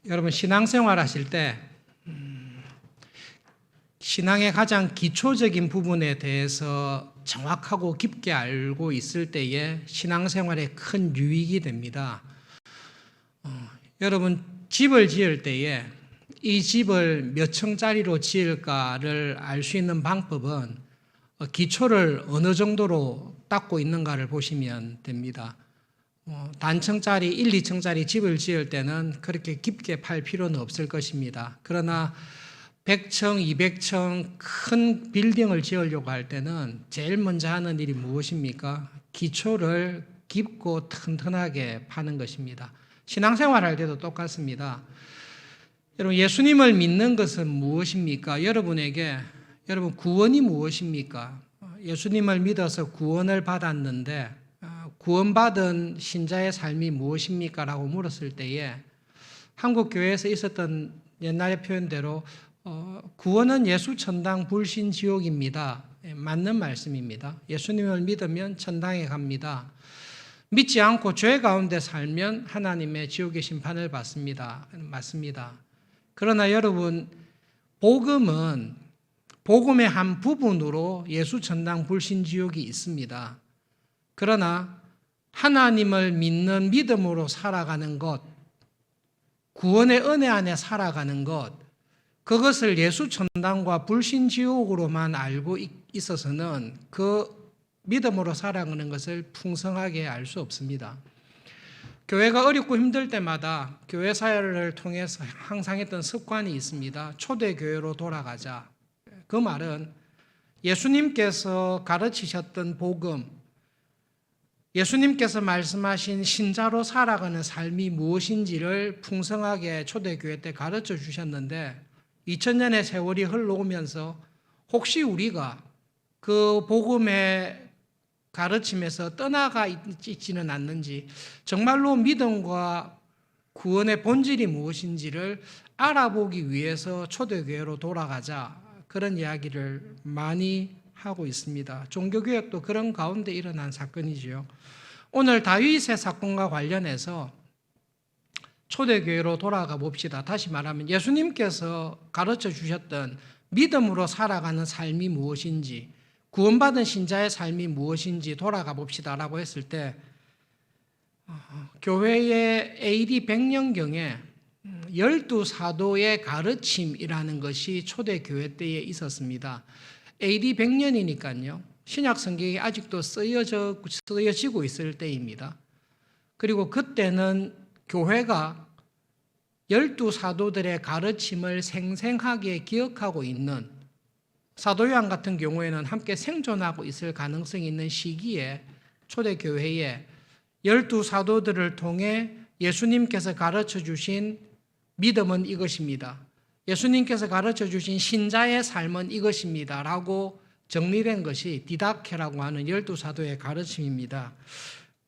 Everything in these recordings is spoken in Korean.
여러분 신앙생활 하실 때 신앙의 가장 기초적인 부분에 대해서 정확하고 깊게 알고 있을 때에 신앙생활에 큰 유익이 됩니다. 여러분 집을 지을 때에 이 집을 몇 층짜리로 지을까를 알 수 있는 방법은 기초를 어느 정도로 닦고 있는가를 보시면 됩니다. 단층짜리 1, 2층짜리 집을 지을 때는 그렇게 깊게 팔 필요는 없을 것입니다. 그러나 100층, 200층 큰 빌딩을 지으려고 할 때는 제일 먼저 하는 일이 무엇입니까? 기초를 깊고 튼튼하게 파는 것입니다. 신앙생활 할 때도 똑같습니다. 여러분 예수님을 믿는 것은 무엇입니까? 여러분 구원이 무엇입니까? 예수님을 믿어서 구원을 받았는데 구원받은 신자의 삶이 무엇입니까? 라고 물었을 때에 한국 교회에서 있었던 옛날의 표현대로 구원은 예수 천당 불신 지옥입니다. 맞는 말씀입니다. 예수님을 믿으면 천당에 갑니다. 믿지 않고 죄 가운데 살면 하나님의 지옥의 심판을 받습니다. 맞습니다. 그러나 여러분 복음은 복음의 한 부분으로 예수 천당 불신 지옥이 있습니다. 그러나 하나님을 믿는 믿음으로 살아가는 것, 구원의 은혜 안에 살아가는 것, 그것을 예수 천당과 불신 지옥으로만 알고 있어서는 그 믿음으로 살아가는 것을 풍성하게 알 수 없습니다. 교회가 어렵고 힘들 때마다 교회 사회를 통해서 항상 했던 습관이 있습니다. 초대교회로 돌아가자. 그 말은 예수님께서 가르치셨던 복음, 예수님께서 말씀하신 신자로 살아가는 삶이 무엇인지를 풍성하게 초대교회 때 가르쳐 주셨는데 2000년의 세월이 흘러오면서 혹시 우리가 그 복음의 가르침에서 떠나가 있지는 않는지, 정말로 믿음과 구원의 본질이 무엇인지를 알아보기 위해서 초대교회로 돌아가자, 그런 이야기를 많이 하고 있습니다. 종교개혁도 그런 가운데 일어난 사건이지요. 오늘 다윗의 사건과 관련해서 초대교회로 돌아가 봅시다. 다시 말하면 예수님께서 가르쳐 주셨던 믿음으로 살아가는 삶이 무엇인지, 구원받은 신자의 삶이 무엇인지 돌아가 봅시다 라고 했을 때 교회의 AD 100년경에 12사도의 가르침이라는 것이 초대교회 때에 있었습니다. AD 100년이니까요. 신약 성경이 아직도 쓰여지고 있을 때입니다. 그리고 그때는 교회가 12사도들의 가르침을 생생하게 기억하고 있는, 사도요한 같은 경우에는 함께 생존하고 있을 가능성이 있는 시기에 초대교회에 12사도들을 통해 예수님께서 가르쳐 주신 믿음은 이것입니다. 예수님께서 가르쳐 주신 신자의 삶은 이것입니다. 라고 정리된 것이 디다케라고 하는 12사도의 가르침입니다.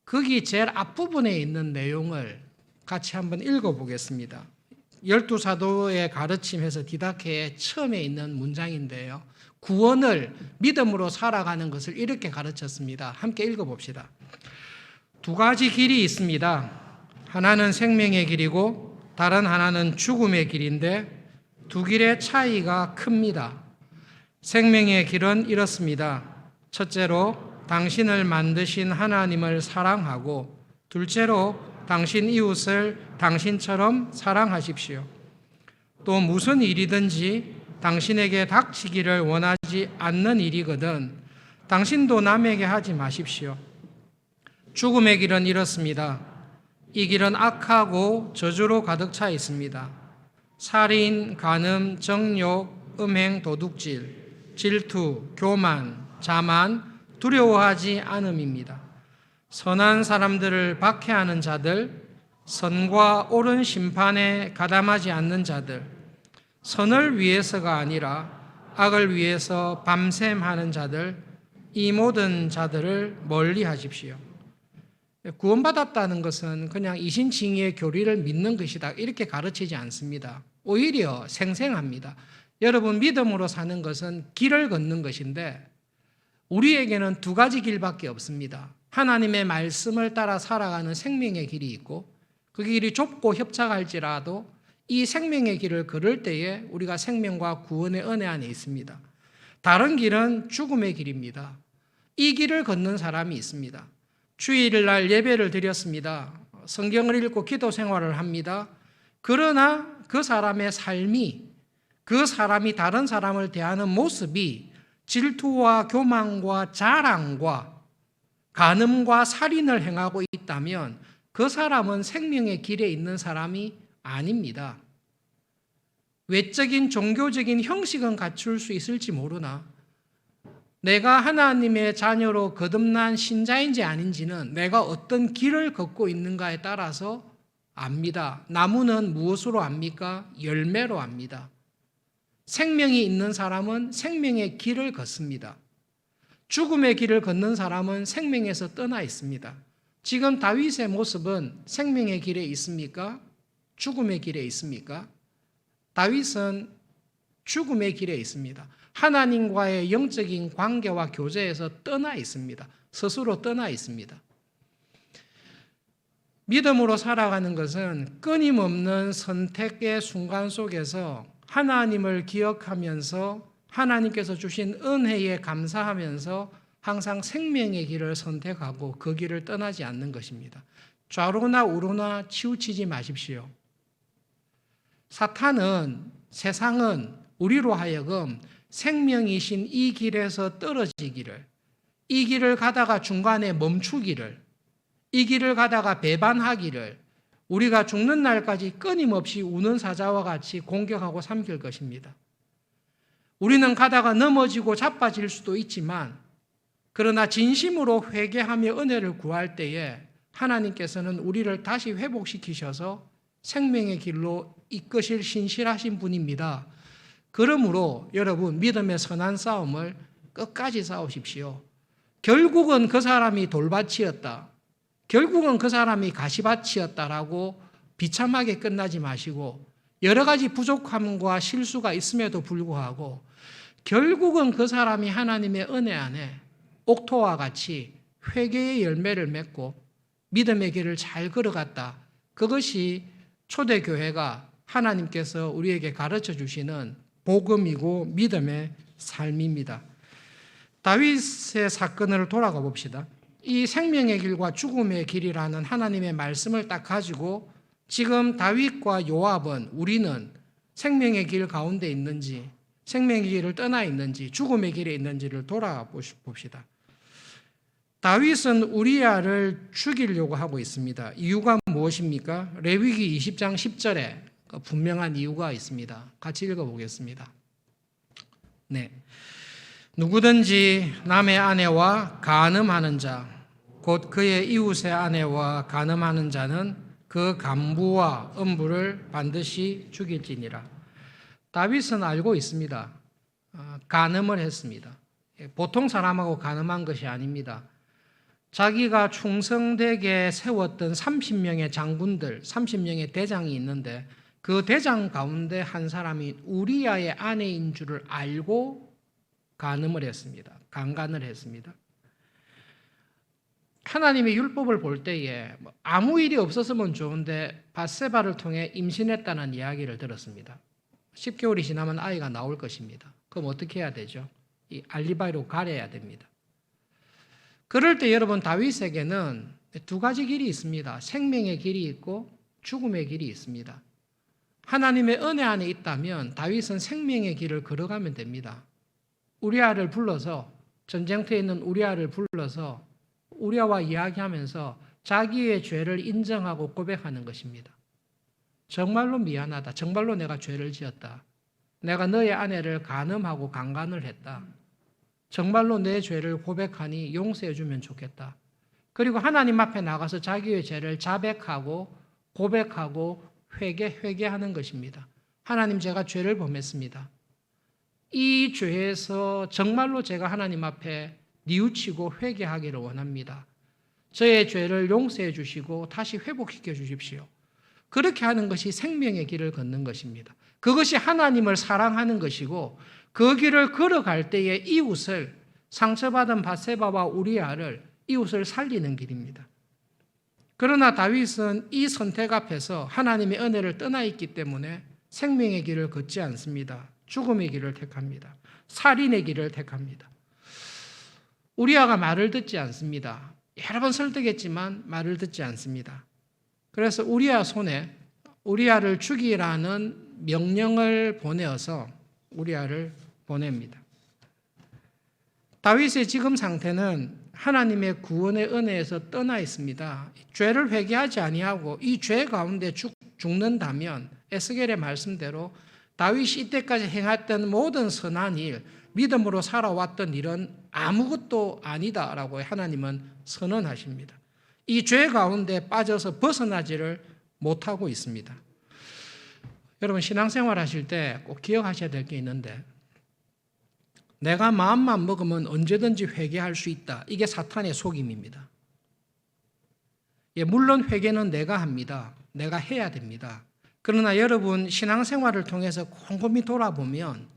거기 제일 앞부분에 있는 내용을 같이 한번 읽어보겠습니다. 12사도의 가르침에서 디다케의 처음에 있는 문장인데요. 구원을 믿음으로 살아가는 것을 이렇게 가르쳤습니다. 함께 읽어봅시다. 두 가지 길이 있습니다. 하나는 생명의 길이고 다른 하나는 죽음의 길인데 두 길의 차이가 큽니다. 생명의 길은 이렇습니다. 첫째로 당신을 만드신 하나님을 사랑하고, 둘째로 당신 이웃을 당신처럼 사랑하십시오. 또 무슨 일이든지 당신에게 닥치기를 원하지 않는 일이거든 당신도 남에게 하지 마십시오. 죽음의 길은 이렇습니다. 이 길은 악하고 저주로 가득 차 있습니다. 살인, 간음, 정욕, 음행, 도둑질, 질투, 교만, 자만, 두려워하지 않음입니다. 선한 사람들을 박해하는 자들, 선과 옳은 심판에 가담하지 않는 자들, 선을 위해서가 아니라 악을 위해서 밤샘하는 자들, 이 모든 자들을 멀리 하십시오. 구원받았다는 것은 그냥 이신칭의의 교리를 믿는 것이다, 이렇게 가르치지 않습니다. 오히려 생생합니다. 여러분 믿음으로 사는 것은 길을 걷는 것인데 우리에게는 두 가지 길밖에 없습니다. 하나님의 말씀을 따라 살아가는 생명의 길이 있고, 그 길이 좁고 협착할지라도 이 생명의 길을 걸을 때에 우리가 생명과 구원의 은혜 안에 있습니다. 다른 길은 죽음의 길입니다. 이 길을 걷는 사람이 있습니다. 주일날 예배를 드렸습니다. 성경을 읽고 기도 생활을 합니다. 그러나 그 사람의 삶이, 그 사람이 다른 사람을 대하는 모습이 질투와 교만과 자랑과 간음과 살인을 행하고 있다면 그 사람은 생명의 길에 있는 사람이 아닙니다. 외적인 종교적인 형식은 갖출 수 있을지 모르나 내가 하나님의 자녀로 거듭난 신자인지 아닌지는 내가 어떤 길을 걷고 있는가에 따라서 압니다. 나무는 무엇으로 압니까? 열매로 압니다. 생명이 있는 사람은 생명의 길을 걷습니다. 죽음의 길을 걷는 사람은 생명에서 떠나 있습니다. 지금 다윗의 모습은 생명의 길에 있습니까? 죽음의 길에 있습니까? 다윗은 죽음의 길에 있습니다. 하나님과의 영적인 관계와 교제에서 떠나 있습니다. 스스로 떠나 있습니다. 믿음으로 살아가는 것은 끊임없는 선택의 순간 속에서 하나님을 기억하면서 하나님께서 주신 은혜에 감사하면서 항상 생명의 길을 선택하고 그 길을 떠나지 않는 것입니다. 좌로나 우로나 치우치지 마십시오. 사탄은, 세상은 우리로 하여금 생명이신 이 길에서 떨어지기를, 이 길을 가다가 중간에 멈추기를, 이 길을 가다가 배반하기를, 우리가 죽는 날까지 끊임없이 우는 사자와 같이 공격하고 삼킬 것입니다. 우리는 가다가 넘어지고 자빠질 수도 있지만 그러나 진심으로 회개하며 은혜를 구할 때에 하나님께서는 우리를 다시 회복시키셔서 생명의 길로 이끄실 신실하신 분입니다. 그러므로 여러분 믿음의 선한 싸움을 끝까지 싸우십시오. 결국은 그 사람이 돌밭이었다. 결국은 그 사람이 가시밭이었다라고 비참하게 끝나지 마시고 여러 가지 부족함과 실수가 있음에도 불구하고 결국은 그 사람이 하나님의 은혜 안에 옥토와 같이 회개의 열매를 맺고 믿음의 길을 잘 걸어갔다. 그것이 초대교회가 하나님께서 우리에게 가르쳐 주시는 복음이고 믿음의 삶입니다. 다윗의 사건을 돌아가 봅시다. 이 생명의 길과 죽음의 길이라는 하나님의 말씀을 딱 가지고 지금 다윗과 요압은 우리는 생명의 길 가운데 있는지 생명의 길을 떠나 있는지 죽음의 길에 있는지를 돌아봅시다. 다윗은 우리야를 죽이려고 하고 있습니다. 이유가 무엇입니까? 레위기 20장 10절에 분명한 이유가 있습니다. 같이 읽어보겠습니다. 네. 누구든지 남의 아내와 간음하는 자, 곧 그의 이웃의 아내와 간음하는 자는 그 간부와 음부를 반드시 죽일지니라. 다윗은 알고 있습니다. 간음을 했습니다. 보통 사람하고 간음한 것이 아닙니다. 자기가 충성되게 세웠던 30명의 장군들, 30명의 대장이 있는데 그 대장 가운데 한 사람이 우리야의 아내인 줄을 알고 간음을 했습니다. 강간을 했습니다. 하나님의 율법을 볼 때에 아무 일이 없었으면 좋은데 밧세바를 통해 임신했다는 이야기를 들었습니다. 10개월이 지나면 아이가 나올 것입니다. 그럼 어떻게 해야 되죠? 이 알리바이로 가려야 됩니다. 그럴 때 여러분 다윗에게는 두 가지 길이 있습니다. 생명의 길이 있고 죽음의 길이 있습니다. 하나님의 은혜 안에 있다면 다윗은 생명의 길을 걸어가면 됩니다. 우리아를 불러서 전쟁터에 있는 우리아를 불러서 우리아와 이야기하면서 자기의 죄를 인정하고 고백하는 것입니다. 정말로 미안하다. 정말로 내가 죄를 지었다. 내가 너의 아내를 간음하고 강간을 했다. 정말로 내 죄를 고백하니 용서해 주면 좋겠다. 그리고 하나님 앞에 나가서 자기의 죄를 자백하고 고백하고 회개하는 것입니다. 하나님, 제가 죄를 범했습니다. 이 죄에서 정말로 제가 하나님 앞에 뉘우치고 회개하기를 원합니다. 저의 죄를 용서해 주시고 다시 회복시켜 주십시오. 그렇게 하는 것이 생명의 길을 걷는 것입니다. 그것이 하나님을 사랑하는 것이고 그 길을 걸어갈 때에 상처받은 밧세바와 우리아를 이웃을 살리는 길입니다. 그러나 다윗은 이 선택 앞에서 하나님의 은혜를 떠나 있기 때문에 생명의 길을 걷지 않습니다. 죽음의 길을 택합니다. 살인의 길을 택합니다. 우리아가 말을 듣지 않습니다. 여러 번 설득했지만 말을 듣지 않습니다. 그래서 우리아 손에 우리아를 죽이라는 명령을 보내어서 우리아를 보냅니다. 다윗의 지금 상태는 하나님의 구원의 은혜에서 떠나 있습니다. 죄를 회개하지 아니하고 이 죄 가운데 죽는다면 에스겔의 말씀대로 다윗이 이때까지 행했던 모든 선한 일, 믿음으로 살아왔던 일은 아무것도 아니다라고 하나님은 선언하십니다. 이 죄 가운데 빠져서 벗어나지를 못하고 있습니다. 여러분 신앙생활 하실 때 꼭 기억하셔야 될 게 있는데 내가 마음만 먹으면 언제든지 회개할 수 있다. 이게 사탄의 속임입니다. 물론 회개는 내가 합니다. 내가 해야 됩니다. 그러나 여러분 신앙생활을 통해서 곰곰이 돌아보면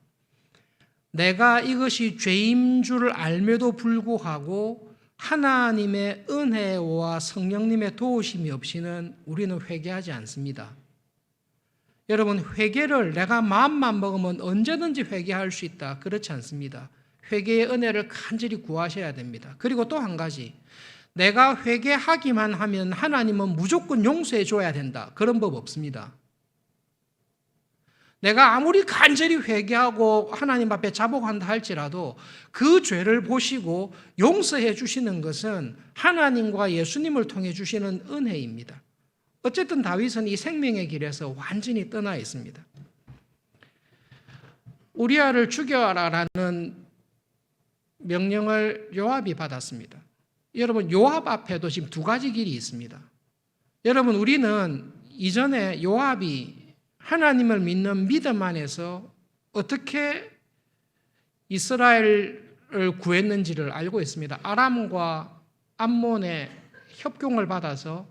내가 이것이 죄인 줄 알매도 불구하고 하나님의 은혜와 성령님의 도우심이 없이는 우리는 회개하지 않습니다. 여러분 회개를 내가 마음만 먹으면 언제든지 회개할 수 있다. 그렇지 않습니다. 회개의 은혜를 간절히 구하셔야 됩니다. 그리고 또 한 가지 내가 회개하기만 하면 하나님은 무조건 용서해 줘야 된다. 그런 법 없습니다. 내가 아무리 간절히 회개하고 하나님 앞에 자복한다 할지라도 그 죄를 보시고 용서해 주시는 것은 하나님과 예수님을 통해 주시는 은혜입니다. 어쨌든 다윗은 이 생명의 길에서 완전히 떠나 있습니다. 우리아를 죽여라라는 명령을 요압이 받았습니다. 여러분 요압 앞에도 지금 두 가지 길이 있습니다. 여러분 우리는 이전에 요압이 하나님을 믿는 믿음 안에서 어떻게 이스라엘을 구했는지를 알고 있습니다. 아람과 암몬의 협공을 받아서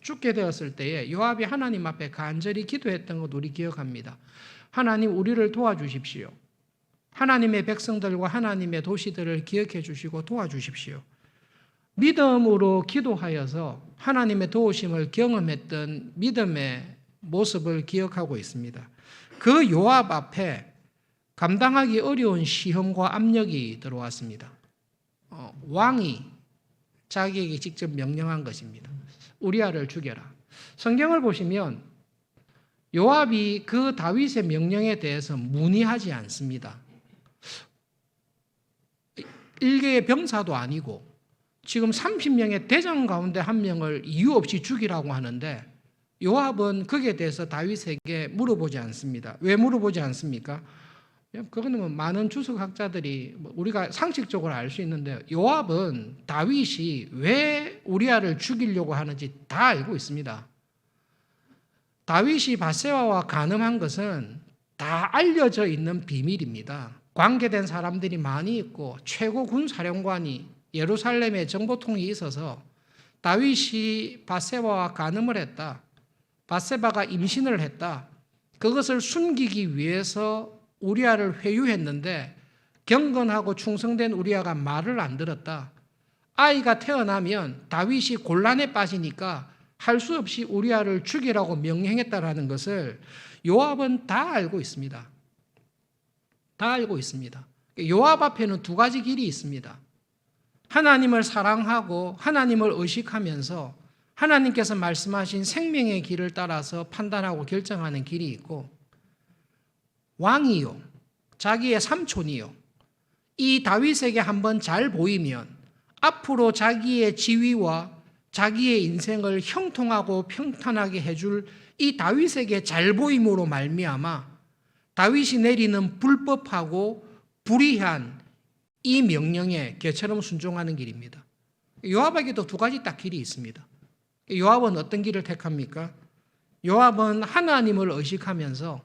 죽게 되었을 때에 요압이 하나님 앞에 간절히 기도했던 것 우리 기억합니다. 하나님 우리를 도와주십시오. 하나님의 백성들과 하나님의 도시들을 기억해 주시고 도와주십시오. 믿음으로 기도하여서 하나님의 도우심을 경험했던 믿음의 모습을 기억하고 있습니다. 그 요압 앞에 감당하기 어려운 시험과 압력이 들어왔습니다. 왕이 자기에게 직접 명령한 것입니다. 우리아를 죽여라. 성경을 보시면 요압이 그 다윗의 명령에 대해서 문의하지 않습니다. 일개의 병사도 아니고 지금 30명의 대장 가운데 한 명을 이유 없이 죽이라고 하는데 요압은 거기에 대해서 다윗에게 물어보지 않습니다. 왜 물어보지 않습니까? 그거는 많은 주석학자들이 우리가 상식적으로 알 수 있는데 요압은 다윗이 왜 우리아를 죽이려고 하는지 다 알고 있습니다. 다윗이 밧세바와 간음한 것은 다 알려져 있는 비밀입니다. 관계된 사람들이 많이 있고 최고 군사령관이 예루살렘에 정보통이 있어서 다윗이 밧세바와 간음을 했다. 밧세바가 임신을 했다. 그것을 숨기기 위해서 우리아를 회유했는데 경건하고 충성된 우리아가 말을 안 들었다. 아이가 태어나면 다윗이 곤란에 빠지니까 할 수 없이 우리아를 죽이라고 명령했다라는 것을 요압은 다 알고 있습니다. 다 알고 있습니다. 요압 앞에는 두 가지 길이 있습니다. 하나님을 사랑하고 하나님을 의식하면서 하나님께서 말씀하신 생명의 길을 따라서 판단하고 결정하는 길이 있고 왕이요, 자기의 삼촌이요, 이 다윗에게 한번 잘 보이면 앞으로 자기의 지위와 자기의 인생을 형통하고 평탄하게 해줄 이 다윗에게 잘 보임으로 말미암아 다윗이 내리는 불법하고 불의한 이 명령에 개처럼 순종하는 길입니다. 요압에게도 두 가지 딱 길이 있습니다. 요압은 어떤 길을 택합니까? 요압은 하나님을 의식하면서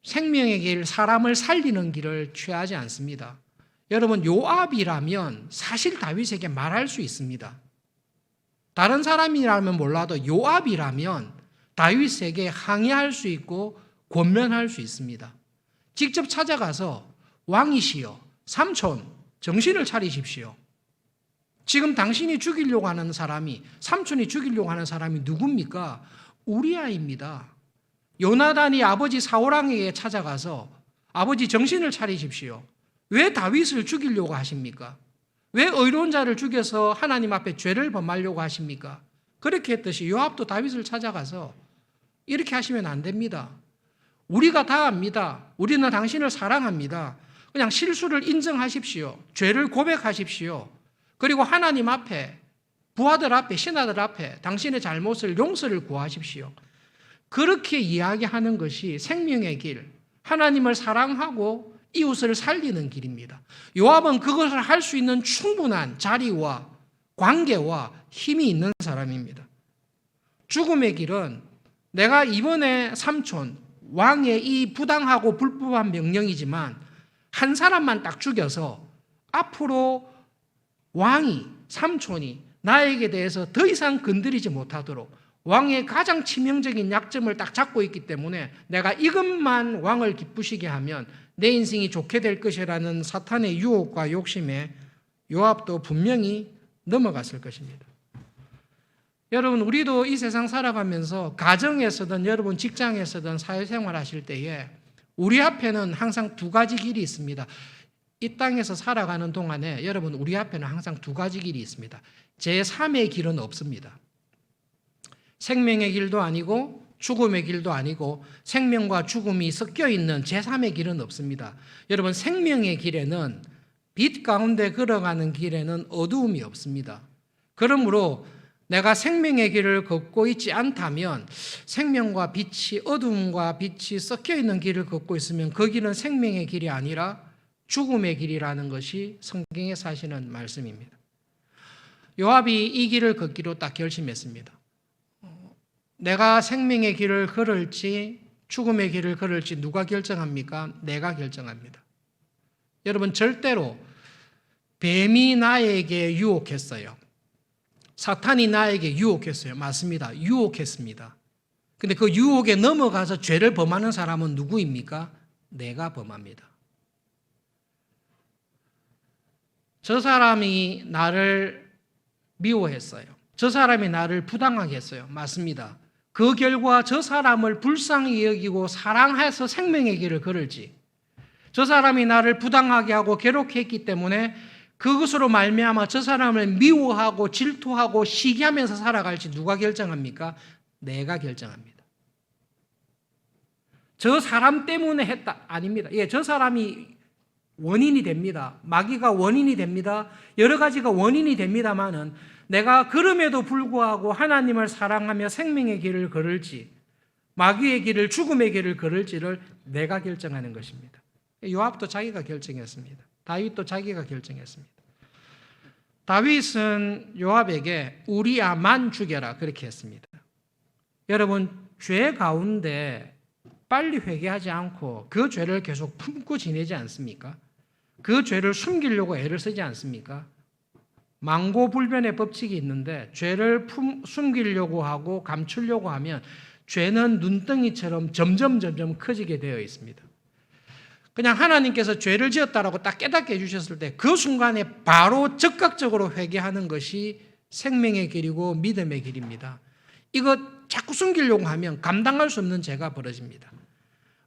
생명의 길, 사람을 살리는 길을 취하지 않습니다. 여러분 요압이라면 사실 다윗에게 말할 수 있습니다. 다른 사람이라면 몰라도 요압이라면 다윗에게 항의할 수 있고 권면할 수 있습니다. 직접 찾아가서 왕이시여, 삼촌, 정신을 차리십시오. 지금 당신이 죽이려고 하는 사람이, 삼촌이 죽이려고 하는 사람이 누굽니까? 우리아입니다. 요나단이 아버지 사울왕에게 찾아가서 아버지 정신을 차리십시오. 왜 다윗을 죽이려고 하십니까? 왜 의로운 자를 죽여서 하나님 앞에 죄를 범하려고 하십니까? 그렇게 했듯이 요압도 다윗을 찾아가서 이렇게 하시면 안 됩니다. 우리가 다 압니다. 우리는 당신을 사랑합니다. 그냥 실수를 인정하십시오. 죄를 고백하십시오. 그리고 하나님 앞에, 부하들 앞에, 신하들 앞에 당신의 잘못을 용서를 구하십시오. 그렇게 이야기하는 것이 생명의 길, 하나님을 사랑하고 이웃을 살리는 길입니다. 요압은 그것을 할 수 있는 충분한 자리와 관계와 힘이 있는 사람입니다. 죽음의 길은 내가 이번에 삼촌, 왕의 이 부당하고 불법한 명령이지만 한 사람만 딱 죽여서 앞으로 왕이, 삼촌이 나에게 대해서 더 이상 건드리지 못하도록 왕의 가장 치명적인 약점을 딱 잡고 있기 때문에 내가 이것만 왕을 기쁘시게 하면 내 인생이 좋게 될 것이라는 사탄의 유혹과 욕심에 요압도 분명히 넘어갔을 것입니다. 여러분, 우리도 이 세상 살아가면서 가정에서든 여러분 직장에서든 사회생활 하실 때에 우리 앞에는 항상 두 가지 길이 있습니다. 이 땅에서 살아가는 동안에 여러분 우리 앞에는 항상 두 가지 길이 있습니다. 제3의 길은 없습니다. 생명의 길도 아니고 죽음의 길도 아니고 생명과 죽음이 섞여 있는 제3의 길은 없습니다. 여러분, 생명의 길에는 빛 가운데 걸어가는 길에는 어두움이 없습니다. 그러므로 내가 생명의 길을 걷고 있지 않다면 생명과 빛이, 어둠과 빛이 섞여 있는 길을 걷고 있으면 그 길은 생명의 길이 아니라 죽음의 길이라는 것이 성경에 사시는 말씀입니다. 요압이 이 길을 걷기로 딱 결심했습니다. 내가 생명의 길을 걸을지 죽음의 길을 걸을지 누가 결정합니까? 내가 결정합니다. 여러분, 절대로 뱀이 나에게 유혹했어요. 사탄이 나에게 유혹했어요. 맞습니다. 유혹했습니다. 근데 그 유혹에 넘어가서 죄를 범하는 사람은 누구입니까? 내가 범합니다. 저 사람이 나를 미워했어요. 저 사람이 나를 부당하게 했어요. 맞습니다. 그 결과 저 사람을 불쌍히 여기고 사랑해서 생명의 길을 걸을지, 저 사람이 나를 부당하게 하고 괴롭게 했기 때문에 그것으로 말미암아 저 사람을 미워하고 질투하고 시기하면서 살아갈지 누가 결정합니까? 내가 결정합니다. 저 사람 때문에 했다. 아닙니다. 예, 저 사람이 원인이 됩니다. 마귀가 원인이 됩니다. 여러 가지가 원인이 됩니다만은 내가 그럼에도 불구하고 하나님을 사랑하며 생명의 길을 걸을지 마귀의 길을, 죽음의 길을 걸을지를 내가 결정하는 것입니다. 요압도 자기가 결정했습니다. 다윗도 자기가 결정했습니다. 다윗은 요압에게 우리아만 죽여라 그렇게 했습니다. 여러분, 죄 가운데 빨리 회개하지 않고 그 죄를 계속 품고 지내지 않습니까? 그 죄를 숨기려고 애를 쓰지 않습니까? 망고불변의 법칙이 있는데 죄를 숨기려고 하고 감추려고 하면 죄는 눈덩이처럼 점점 커지게 되어 있습니다. 그냥 하나님께서 죄를 지었다라고 딱 깨닫게 해주셨을 때 그 순간에 바로 즉각적으로 회개하는 것이 생명의 길이고 믿음의 길입니다. 이거 자꾸 숨기려고 하면 감당할 수 없는 죄가 벌어집니다.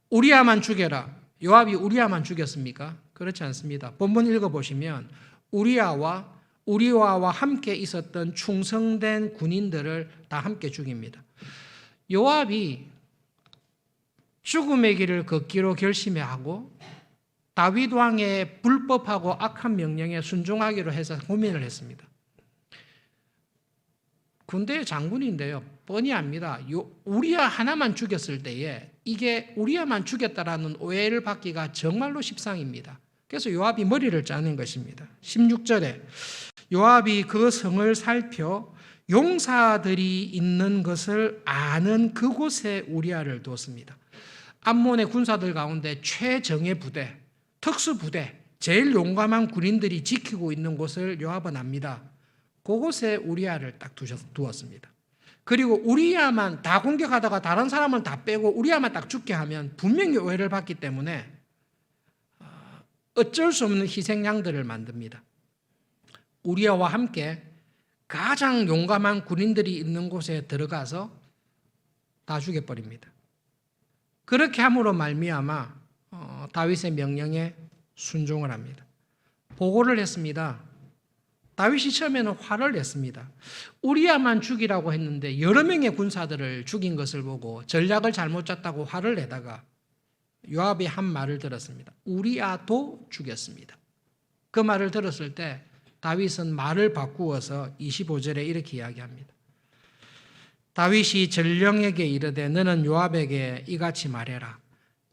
우리아만 죽여라. 요압이 우리아만 죽였습니까? 그렇지 않습니다. 본문 읽어보시면 우리아와 함께 있었던 충성된 군인들을 다 함께 죽입니다. 요압이 죽음의 길을 걷기로 결심하고 다윗 왕의 불법하고 악한 명령에 순종하기로 해서 고민을 했습니다. 군대의 장군인데요, 뻔히 압니다. 우리아 하나만 죽였을 때에 이게 우리아만 죽였다라는 오해를 받기가 정말로 십상입니다. 그래서 요압이 머리를 짜는 것입니다. 16절에 요압이 그 성을 살펴 용사들이 있는 것을 아는 그곳에 우리아를 두었습니다. 암몬의 군사들 가운데 최정예 부대, 특수부대, 제일 용감한 군인들이 지키고 있는 곳을 요압은 압니다. 그곳에 우리아를 딱 두었습니다. 그리고 우리아만 다 공격하다가 다른 사람을 다 빼고 우리아만 딱 죽게 하면 분명히 오해를 받기 때문에 어쩔 수 없는 희생양들을 만듭니다. 우리아와 함께 가장 용감한 군인들이 있는 곳에 들어가서 다 죽여버립니다. 그렇게 함으로 말미암아 다윗의 명령에 순종을 합니다. 보고를 했습니다. 다윗이 처음에는 화를 냈습니다. 우리아만 죽이라고 했는데 여러 명의 군사들을 죽인 것을 보고 전략을 잘못 짰다고 화를 내다가 요압이 한 말을 들었습니다. 우리아도 죽였습니다. 그 말을 들었을 때 다윗은 말을 바꾸어서 25절에 이렇게 이야기합니다. 다윗이 전령에게 이르되 너는 요압에게 이같이 말해라.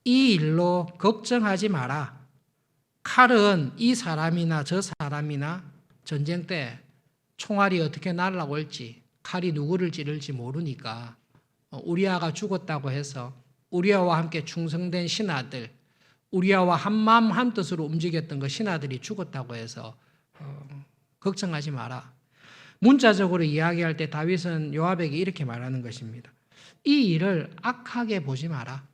이 일로 걱정하지 마라. 칼은 이 사람이나 저 사람이나 전쟁 때 총알이 어떻게 날아올지 칼이 누구를 찌를지 모르니까 우리아가 죽었다고 해서 우리아와 함께 충성된 신하들, 우리아와 한마음 한뜻으로 움직였던 그 신하들이 죽었다고 해서 걱정하지 마라. 문자적으로 이야기할 때 다윗은 요압에게 이렇게 말하는 것입니다. 이 일을 악하게 보지 마라.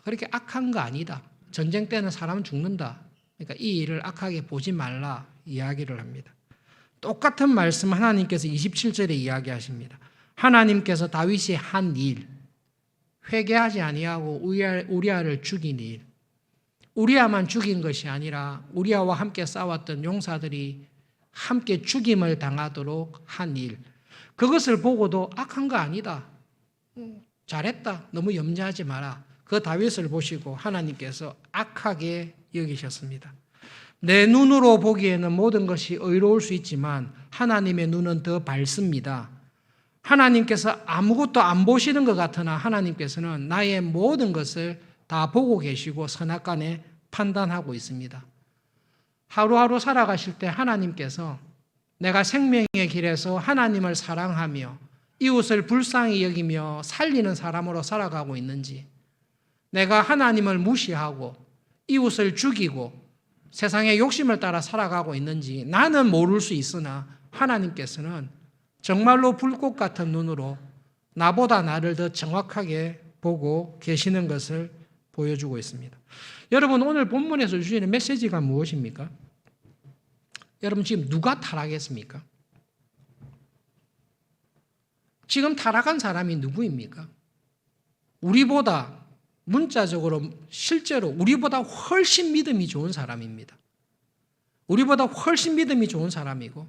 그렇게 악한 거 아니다. 전쟁 때는 사람은 죽는다. 그러니까 이 일을 악하게 보지 말라 이야기를 합니다. 똑같은 말씀 하나님께서 27절에 이야기하십니다. 하나님께서 다윗이 한 일, 회개하지 아니하고 우리아를 죽인 일, 우리아만 죽인 것이 아니라 우리아와 함께 싸웠던 용사들이 함께 죽임을 당하도록 한 일, 그것을 보고도 악한 거 아니다. 잘했다. 너무 염려하지 마라. 그 다윗을 보시고 하나님께서 악하게 여기셨습니다. 내 눈으로 보기에는 모든 것이 의로울 수 있지만 하나님의 눈은 더 밝습니다. 하나님께서 아무것도 안 보시는 것 같으나 하나님께서는 나의 모든 것을 다 보고 계시고 선악간에 판단하고 있습니다. 하루하루 살아가실 때 하나님께서 내가 생명의 길에서 하나님을 사랑하며 이웃을 불쌍히 여기며 살리는 사람으로 살아가고 있는지, 내가 하나님을 무시하고 이웃을 죽이고 세상의 욕심을 따라 살아가고 있는지 나는 모를 수 있으나 하나님께서는 정말로 불꽃 같은 눈으로 나보다 나를 더 정확하게 보고 계시는 것을 보여주고 있습니다. 여러분, 오늘 본문에서 주시는 메시지가 무엇입니까? 여러분, 지금 누가 타락했습니까? 지금 타락한 사람이 누구입니까? 우리보다 문자적으로 실제로 우리보다 훨씬 믿음이 좋은 사람입니다. 우리보다 훨씬 믿음이 좋은 사람이고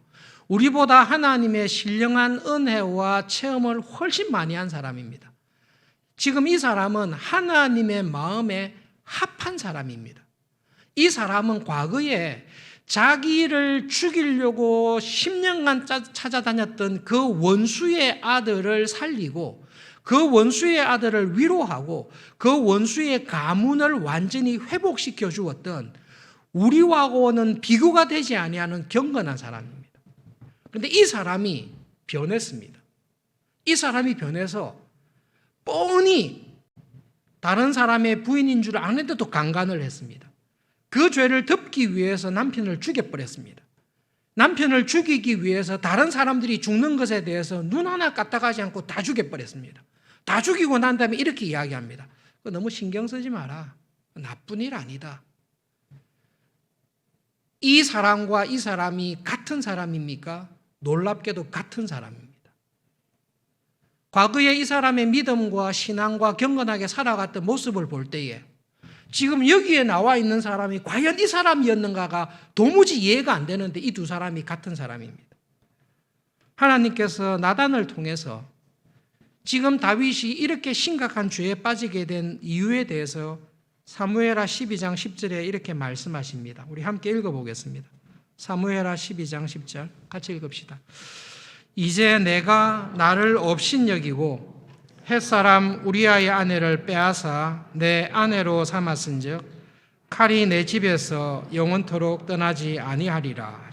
우리보다 하나님의 신령한 은혜와 체험을 훨씬 많이 한 사람입니다. 지금 이 사람은 하나님의 마음에 합한 사람입니다. 이 사람은 과거에 자기를 죽이려고 10년간 찾아다녔던 그 원수의 아들을 살리고 그 원수의 아들을 위로하고 그 원수의 가문을 완전히 회복시켜 주었던 우리하고는 비교가 되지 아니하는 경건한 사람입니다. 그런데 이 사람이 변했습니다. 이 사람이 변해서 뻔히 다른 사람의 부인인 줄 아는데도 강간을 했습니다. 그 죄를 덮기 위해서 남편을 죽여버렸습니다. 남편을 죽이기 위해서 다른 사람들이 죽는 것에 대해서 눈 하나 까딱하지 않고 다 죽여버렸습니다. 다 죽이고 난 다음에 이렇게 이야기합니다. 너무 신경 쓰지 마라. 나쁜 일 아니다. 이 사람과 이 사람이 같은 사람입니까? 놀랍게도 같은 사람입니다. 과거에 이 사람의 믿음과 신앙과 경건하게 살아갔던 모습을 볼 때에 지금 여기에 나와 있는 사람이 과연 이 사람이었는가가 도무지 이해가 안 되는데 이 두 사람이 같은 사람입니다. 하나님께서 나단을 통해서 지금 다윗이 이렇게 심각한 죄에 빠지게 된 이유에 대해서 사무엘하 12장 10절에 이렇게 말씀하십니다. 우리 함께 읽어보겠습니다. 사무엘하 12장 10절 같이 읽읍시다. 이제 내가 나를 업신여기고 햇사람 우리아의 아내를 빼앗아 내 아내로 삼았은즉 칼이 내 집에서 영원토록 떠나지 아니하리라.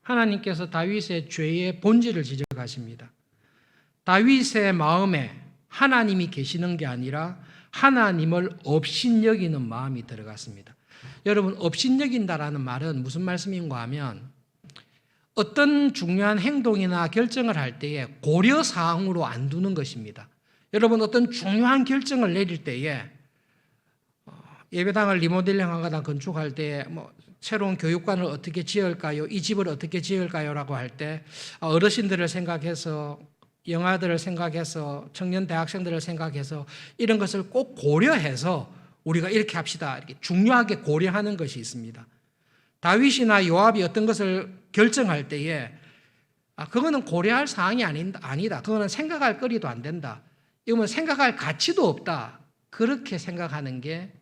하나님께서 다윗의 죄의 본질을 지적하십니다. 다윗의 마음에 하나님이 계시는 게 아니라 하나님을 업신여기는 마음이 들어갔습니다. 여러분, 업신여긴다라는 말은 무슨 말씀인가 하면 어떤 중요한 행동이나 결정을 할 때에 고려사항으로 안 두는 것입니다. 여러분, 어떤 중요한 결정을 내릴 때에 예배당을 리모델링하거나 건축할 때에 새로운 교육관을 어떻게 지을까요? 이 집을 어떻게 지을까요? 라고 할 때 어르신들을 생각해서, 영아들을 생각해서, 청년 대학생들을 생각해서 이런 것을 꼭 고려해서 우리가 이렇게 합시다, 이렇게 중요하게 고려하는 것이 있습니다. 다윗이나 요압이 어떤 것을 결정할 때에 그거는 고려할 사항이 아니다. 그거는 생각할 거리도 안 된다. 이거는 생각할 가치도 없다. 그렇게 생각하는 게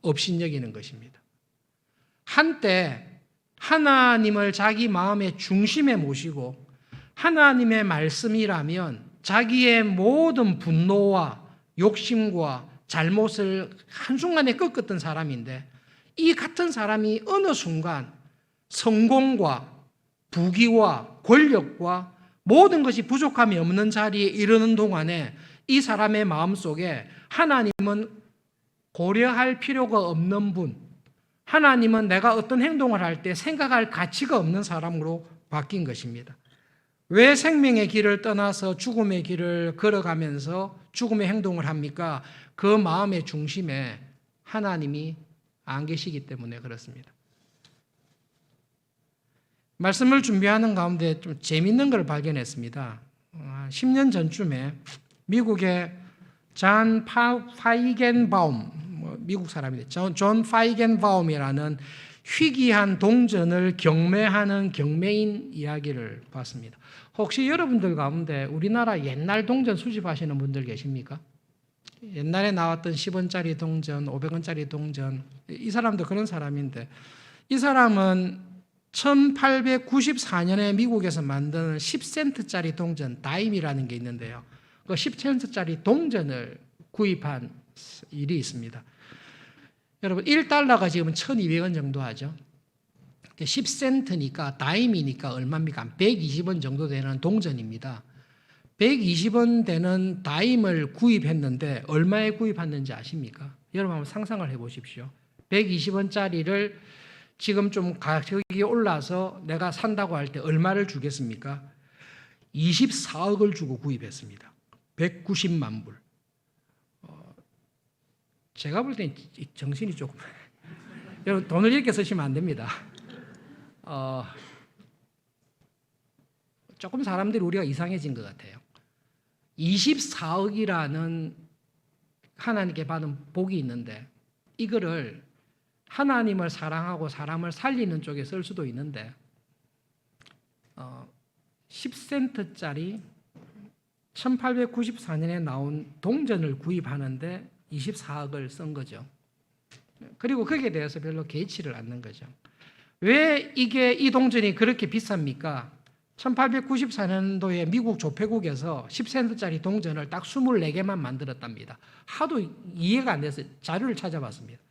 업신여기는 것입니다. 한때 하나님을 자기 마음의 중심에 모시고 하나님의 말씀이라면 자기의 모든 분노와 욕심과 잘못을 한순간에 꺾었던 사람인데, 이 같은 사람이 어느 순간 성공과 부귀와 권력과 모든 것이 부족함이 없는 자리에 이르는 동안에 이 사람의 마음속에 하나님은 고려할 필요가 없는 분, 하나님은 내가 어떤 행동을 할 때 생각할 가치가 없는 사람으로 바뀐 것입니다. 왜 생명의 길을 떠나서 죽음의 길을 걸어가면서 죽음의 행동을 합니까? 그 마음의 중심에 하나님이 안 계시기 때문에 그렇습니다. 말씀을 준비하는 가운데 좀 재미있는 걸 발견했습니다. 10년 전쯤에 미국의 존 파이겐바움, 미국 사람인데 존 파이겐바움이라는 희귀한 동전을 경매하는 경매인 이야기를 봤습니다. 혹시 여러분들 가운데 우리나라 옛날 동전 수집하시는 분들 계십니까? 옛날에 나왔던 10원짜리 동전, 500원짜리 동전, 이 사람도 그런 사람인데, 이 사람은 1894년에 미국에서 만든 10센트짜리 동전, 다임이라는 게 있는데요. 그 10센트짜리 동전을 구입한 일이 있습니다. 여러분, 1달러가 지금 1200원 정도 하죠. 10센트니까, 다임이니까 얼마입니까? 120원 정도 되는 동전입니다. 120원 되는 다임을 구입했는데 얼마에 구입했는지 아십니까? 여러분 한번 상상을 해보십시오. 120원짜리를 지금 좀 가격이 올라서 내가 산다고 할 때 얼마를 주겠습니까? 24억을 주고 구입했습니다. 190만 불. 제가 볼 땐 정신이 조금 여러분 돈을 이렇게 쓰시면 안 됩니다. 조금 사람들이 우리가 이상해진 것 같아요. 24억이라는 하나님께 받은 복이 있는데 이거를 하나님을 사랑하고 사람을 살리는 쪽에 쓸 수도 있는데 10센트짜리 1894년에 나온 동전을 구입하는데 24억을 쓴 거죠. 그리고 거기에 대해서 별로 개의치를 않는 거죠. 왜 이 동전이 그렇게 비쌉니까? 1894년도에 미국 조폐국에서 10센트짜리 동전을 딱 24개만 만들었답니다. 하도 이해가 안 돼서 자료를 찾아봤습니다.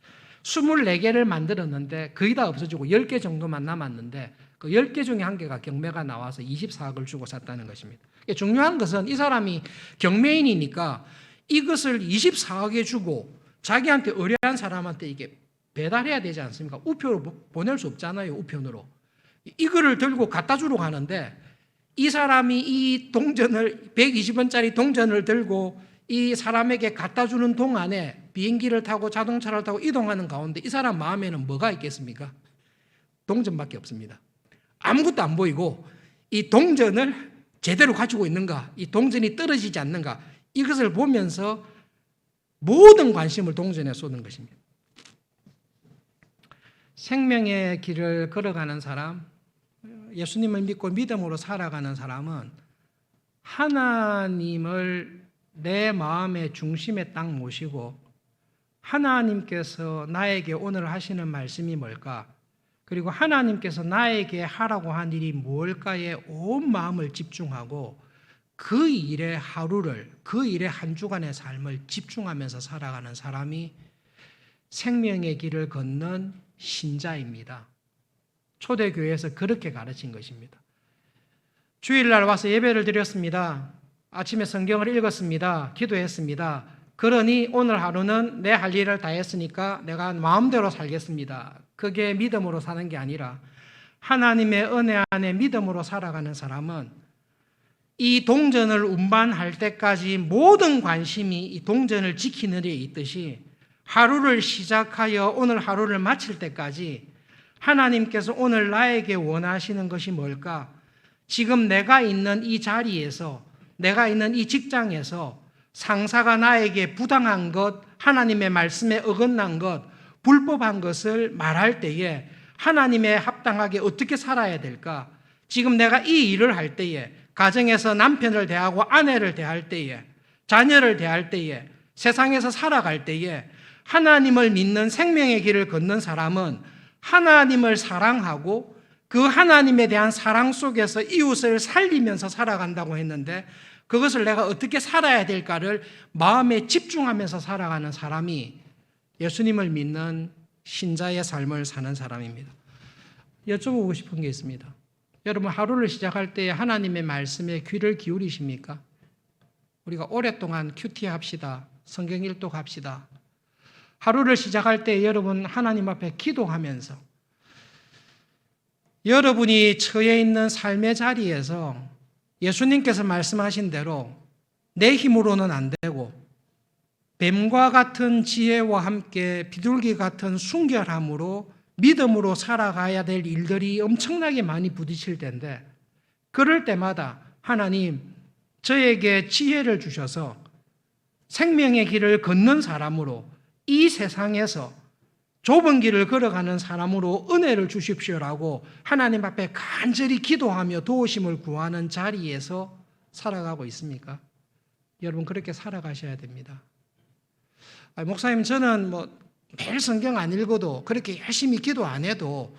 24개를 만들었는데 거의 다 없어지고 10개 정도만 남았는데 그 10개 중에 한 개가 경매가 나와서 24억을 주고 샀다는 것입니다. 중요한 것은 이 사람이 경매인이니까 이것을 24억에 주고 자기한테 의뢰한 사람한테 이게 배달해야 되지 않습니까? 우표로 보낼 수 없잖아요. 우편으로. 이거를 들고 갖다 주러 가는데 이 사람이 이 동전을 120원짜리 동전을 들고 이 사람에게 갖다 주는 동안에 비행기를 타고 자동차를 타고 이동하는 가운데 이 사람 마음에는 뭐가 있겠습니까? 동전밖에 없습니다. 아무것도 안 보이고 이 동전을 제대로 가지고 있는가, 이 동전이 떨어지지 않는가, 이것을 보면서 모든 관심을 동전에 쏟는 것입니다. 생명의 길을 걸어가는 사람, 예수님을 믿고 믿음으로 살아가는 사람은 하나님을 내 마음의 중심에 딱 모시고 하나님께서 나에게 오늘 하시는 말씀이 뭘까? 그리고 하나님께서 나에게 하라고 한 일이 뭘까에 온 마음을 집중하고 그 일에 하루를, 그 일에 한 주간의 삶을 집중하면서 살아가는 사람이 생명의 길을 걷는 신자입니다. 초대교회에서 그렇게 가르친 것입니다. 주일날 와서 예배를 드렸습니다. 아침에 성경을 읽었습니다. 기도했습니다. 그러니 오늘 하루는 내 할 일을 다 했으니까 내가 마음대로 살겠습니다. 그게 믿음으로 사는 게 아니라 하나님의 은혜 안에 믿음으로 살아가는 사람은 이 동전을 운반할 때까지 모든 관심이 이 동전을 지키는 데 있듯이 하루를 시작하여 오늘 하루를 마칠 때까지 하나님께서 오늘 나에게 원하시는 것이 뭘까? 지금 내가 있는 이 자리에서, 내가 있는 이 직장에서 상사가 나에게 부당한 것, 하나님의 말씀에 어긋난 것, 불법한 것을 말할 때에 하나님에 합당하게 어떻게 살아야 될까? 지금 내가 이 일을 할 때에, 가정에서 남편을 대하고 아내를 대할 때에, 자녀를 대할 때에, 세상에서 살아갈 때에 하나님을 믿는 생명의 길을 걷는 사람은 하나님을 사랑하고 그 하나님에 대한 사랑 속에서 이웃을 살리면서 살아간다고 했는데, 그것을 내가 어떻게 살아야 될까를 마음에 집중하면서 살아가는 사람이 예수님을 믿는 신자의 삶을 사는 사람입니다. 여쭤보고 싶은 게 있습니다. 여러분, 하루를 시작할 때 하나님의 말씀에 귀를 기울이십니까? 우리가 오랫동안 큐티 합시다. 성경 일독합시다. 하루를 시작할 때 여러분 하나님 앞에 기도하면서 여러분이 처해 있는 삶의 자리에서 예수님께서 말씀하신 대로 내 힘으로는 안 되고 뱀과 같은 지혜와 함께 비둘기 같은 순결함으로 믿음으로 살아가야 될 일들이 엄청나게 많이 부딪힐 텐데, 그럴 때마다 하나님 저에게 지혜를 주셔서 생명의 길을 걷는 사람으로, 이 세상에서 좁은 길을 걸어가는 사람으로 은혜를 주십시오라고 하나님 앞에 간절히 기도하며 도우심을 구하는 자리에서 살아가고 있습니까? 여러분, 그렇게 살아가셔야 됩니다. 목사님, 저는 매일 성경 안 읽어도 그렇게 열심히 기도 안 해도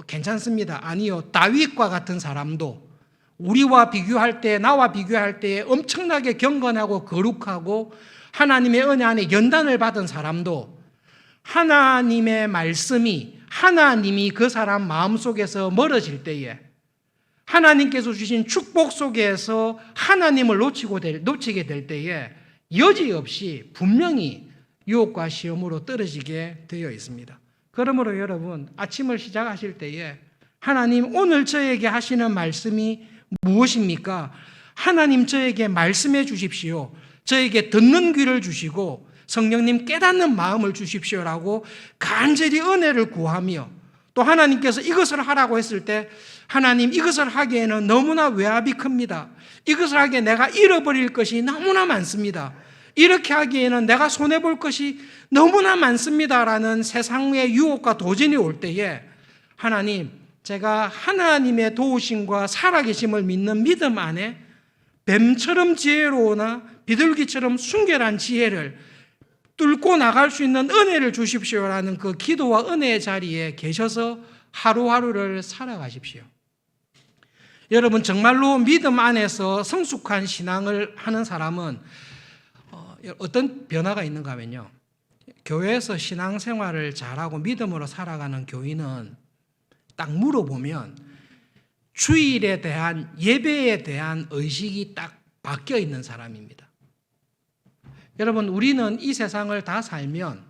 괜찮습니다. 아니요. 다윗과 같은 사람도 우리와 비교할 때, 나와 비교할 때 엄청나게 경건하고 거룩하고 하나님의 은혜 안에 연단을 받은 사람도 하나님의 말씀이, 하나님이 그 사람 마음속에서 멀어질 때에 하나님께서 주신 축복 속에서 하나님을 놓치게 될 때에 여지없이 분명히 유혹과 시험으로 떨어지게 되어 있습니다. 그러므로 여러분, 아침을 시작하실 때에 하나님 오늘 저에게 하시는 말씀이 무엇입니까? 하나님 저에게 말씀해 주십시오. 저에게 듣는 귀를 주시고 성령님 깨닫는 마음을 주십시오라고 간절히 은혜를 구하며, 또 하나님께서 이것을 하라고 했을 때 하나님 이것을 하기에는 너무나 외압이 큽니다. 이것을 하기에 내가 잃어버릴 것이 너무나 많습니다. 이렇게 하기에는 내가 손해볼 것이 너무나 많습니다라는 세상의 유혹과 도전이 올 때에 하나님, 제가 하나님의 도우심과 살아계심을 믿는 믿음 안에 뱀처럼 지혜로우나 비둘기처럼 순결한 지혜를 뚫고 나갈 수 있는 은혜를 주십시오라는 그 기도와 은혜의 자리에 계셔서 하루하루를 살아가십시오. 여러분, 정말로 믿음 안에서 성숙한 신앙을 하는 사람은 어떤 변화가 있는가 하면요, 교회에서 신앙생활을 잘하고 믿음으로 살아가는 교인은 딱 물어보면 주일에 대한, 예배에 대한 의식이 딱 바뀌어 있는 사람입니다. 여러분, 우리는 이 세상을 다 살면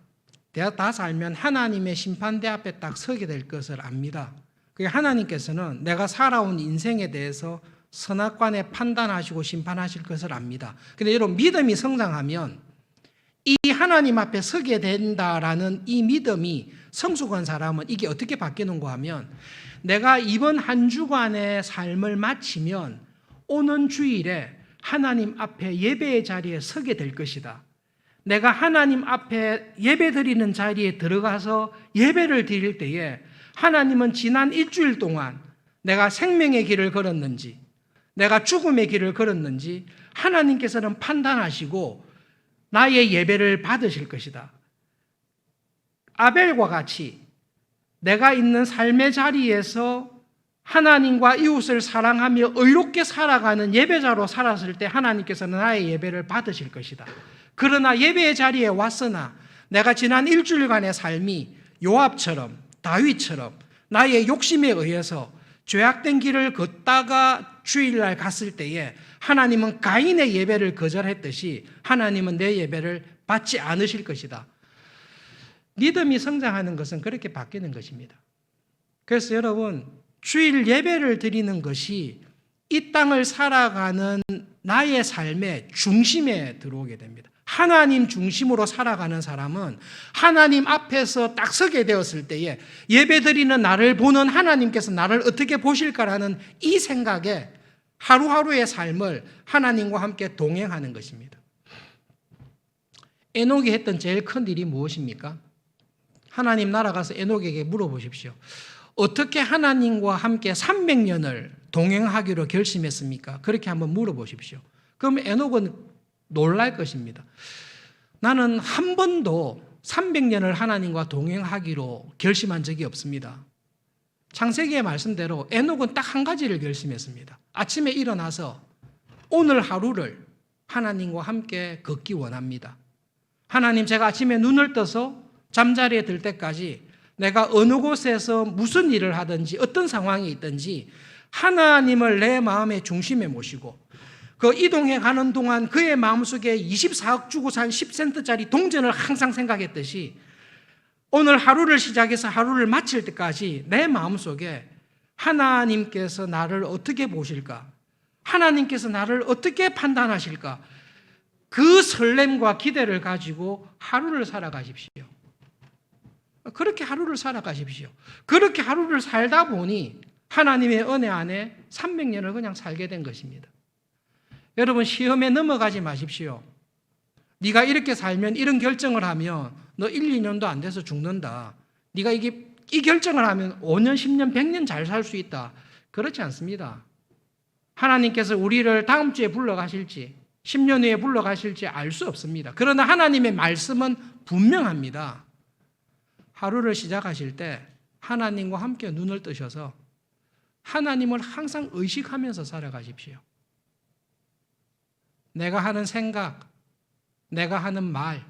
하나님의 심판대 앞에 딱 서게 될 것을 압니다. 그게 하나님께서는 내가 살아온 인생에 대해서 선악관에 판단하시고 심판하실 것을 압니다. 그런데 여러분, 믿음이 성장하면 이 하나님 앞에 서게 된다라는 이 믿음이 성숙한 사람은 이게 어떻게 바뀌는가 하면, 내가 이번 한 주간의 삶을 마치면 오는 주일에 하나님 앞에 예배의 자리에 서게 될 것이다. 내가 하나님 앞에 예배 드리는 자리에 들어가서 예배를 드릴 때에 하나님은 지난 일주일 동안 내가 생명의 길을 걸었는지, 내가 죽음의 길을 걸었는지 하나님께서는 판단하시고 나의 예배를 받으실 것이다. 아벨과 같이 내가 있는 삶의 자리에서 하나님과 이웃을 사랑하며 의롭게 살아가는 예배자로 살았을 때 하나님께서는 나의 예배를 받으실 것이다. 그러나 예배의 자리에 왔으나 내가 지난 일주일간의 삶이 요압처럼, 다윗처럼 나의 욕심에 의해서 죄악된 길을 걷다가 주일날 갔을 때에 하나님은 가인의 예배를 거절했듯이 하나님은 내 예배를 받지 않으실 것이다. 믿음이 성장하는 것은 그렇게 바뀌는 것입니다. 그래서 여러분, 주일 예배를 드리는 것이 이 땅을 살아가는 나의 삶의 중심에 들어오게 됩니다. 하나님 중심으로 살아가는 사람은 하나님 앞에서 딱 서게 되었을 때에 예배드리는 나를 보는 하나님께서 나를 어떻게 보실까라는 이 생각에 하루하루의 삶을 하나님과 함께 동행하는 것입니다. 에녹이 했던 제일 큰 일이 무엇입니까? 하나님 나라가서 에녹에게 물어보십시오. 어떻게 하나님과 함께 300년을 동행하기로 결심했습니까? 그렇게 한번 물어보십시오. 그럼 에녹은 놀랄 것입니다. 나는 한 번도 300년을 하나님과 동행하기로 결심한 적이 없습니다. 창세기의 말씀대로 에녹은 딱 한 가지를 결심했습니다. 아침에 일어나서 오늘 하루를 하나님과 함께 걷기 원합니다. 하나님, 제가 아침에 눈을 떠서 잠자리에 들 때까지 내가 어느 곳에서 무슨 일을 하든지 어떤 상황이 있든지 하나님을 내 마음의 중심에 모시고 그 이동해 가는 동안 그의 마음속에 24억 주고 산 10센트짜리 동전을 항상 생각했듯이 오늘 하루를 시작해서 하루를 마칠 때까지 내 마음속에 하나님께서 나를 어떻게 보실까? 하나님께서 나를 어떻게 판단하실까? 그 설렘과 기대를 가지고 하루를 살아가십시오. 그렇게 하루를 살아가십시오. 그렇게 하루를 살다 보니 하나님의 은혜 안에 300년을 그냥 살게 된 것입니다. 여러분, 시험에 넘어가지 마십시오. 네가 이렇게 살면 이런 결정을 하면 너 1, 2년도 안 돼서 죽는다. 네가 이 결정을 하면 5년, 10년, 100년 잘 살 수 있다. 그렇지 않습니다. 하나님께서 우리를 다음 주에 불러가실지 10년 후에 불러가실지 알 수 없습니다. 그러나 하나님의 말씀은 분명합니다. 하루를 시작하실 때 하나님과 함께 눈을 뜨셔서 하나님을 항상 의식하면서 살아가십시오. 내가 하는 생각, 내가 하는 말,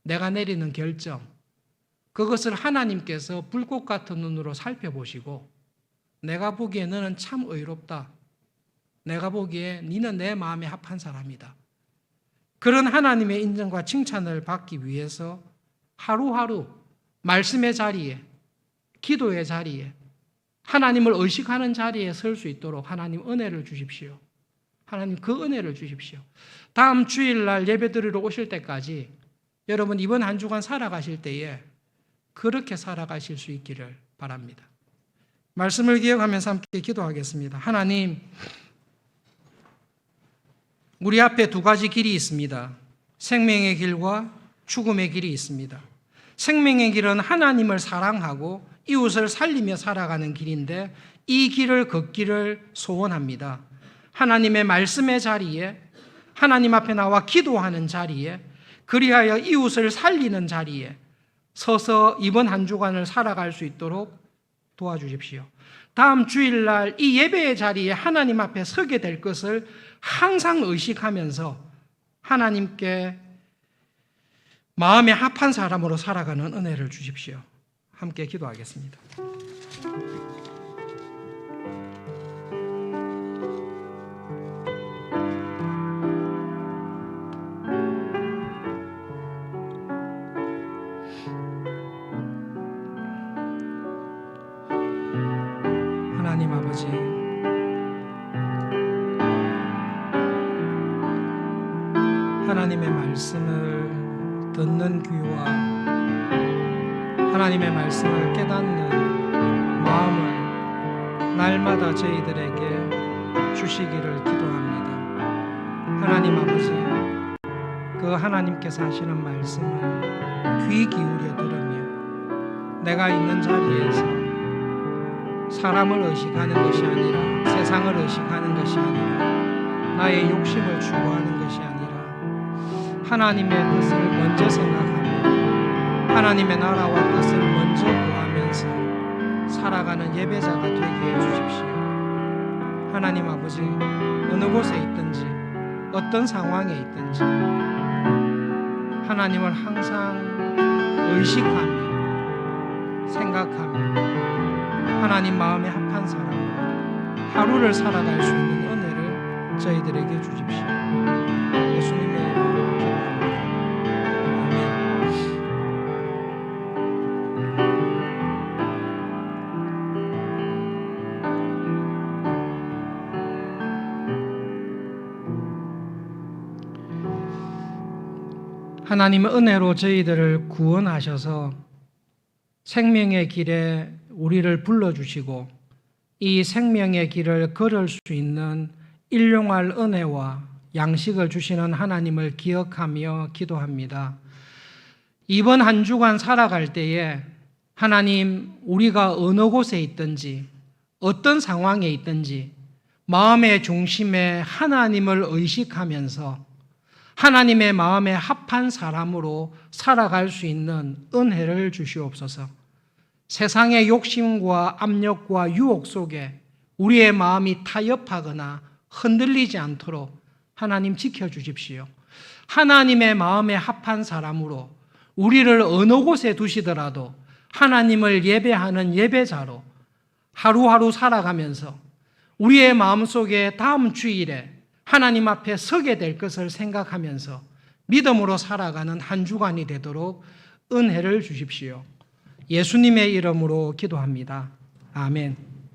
내가 내리는 결정, 그것을 하나님께서 불꽃 같은 눈으로 살펴보시고 내가 보기에 너는 참 의롭다. 내가 보기에 너는 내 마음에 합한 사람이다. 그런 하나님의 인정과 칭찬을 받기 위해서 하루하루 말씀의 자리에, 기도의 자리에, 하나님을 의식하는 자리에 설 수 있도록 하나님 은혜를 주십시오. 하나님 그 은혜를 주십시오. 다음 주일날 예배드리러 오실 때까지 여러분 이번 한 주간 살아가실 때에 그렇게 살아가실 수 있기를 바랍니다. 말씀을 기억하면서 함께 기도하겠습니다. 하나님, 우리 앞에 두 가지 길이 있습니다. 생명의 길과 죽음의 길이 있습니다. 생명의 길은 하나님을 사랑하고 이웃을 살리며 살아가는 길인데 이 길을 걷기를 소원합니다. 하나님의 말씀의 자리에, 하나님 앞에 나와 기도하는 자리에, 그리하여 이웃을 살리는 자리에 서서 이번 한 주간을 살아갈 수 있도록 도와주십시오. 다음 주일날 이 예배의 자리에 하나님 앞에 서게 될 것을 항상 의식하면서 하나님께 마음에 합한 사람으로 살아가는 은혜를 주십시오. 함께 기도하겠습니다. 하나님 아버지, 하나님의 말씀을 듣는 귀와 하나님의 말씀을 깨닫는 마음을 날마다 저희들에게 주시기를 기도합니다. 하나님 아버지, 그 하나님께서 하시는 말씀을 귀 기울여 들으며 내가 있는 자리에서 사람을 의식하는 것이 아니라 세상을 의식하는 것이 아니라 나의 욕심을 추구하는 것이 아니라 하나님의 뜻을 먼저 생각하며 하나님의 나라와 뜻을 먼저 구하면서 살아가는 예배자가 되게 해주십시오. 하나님 아버지, 어느 곳에 있든지 어떤 상황에 있든지 하나님을 항상 의식하며 생각하며 하나님 마음에 합한 사람으로 하루를 살아갈 수 있는 은혜를 저희들에게 주십시오. 예수님의 이름으로 기도합니다. 아멘. 하나님의 은혜로 저희들을 구원하셔서 생명의 길에 우리를 불러주시고 이 생명의 길을 걸을 수 있는 일용할 은혜와 양식을 주시는 하나님을 기억하며 기도합니다. 이번 한 주간 살아갈 때에 하나님, 우리가 어느 곳에 있든지 어떤 상황에 있든지 마음의 중심에 하나님을 의식하면서 하나님의 마음에 합한 사람으로 살아갈 수 있는 은혜를 주시옵소서. 세상의 욕심과 압력과 유혹 속에 우리의 마음이 타협하거나 흔들리지 않도록 하나님 지켜주십시오. 하나님의 마음에 합한 사람으로 우리를 어느 곳에 두시더라도 하나님을 예배하는 예배자로 하루하루 살아가면서 우리의 마음속에 다음 주일에 하나님 앞에 서게 될 것을 생각하면서 믿음으로 살아가는 한 주간이 되도록 은혜를 주십시오. 예수님의 이름으로 기도합니다. 아멘.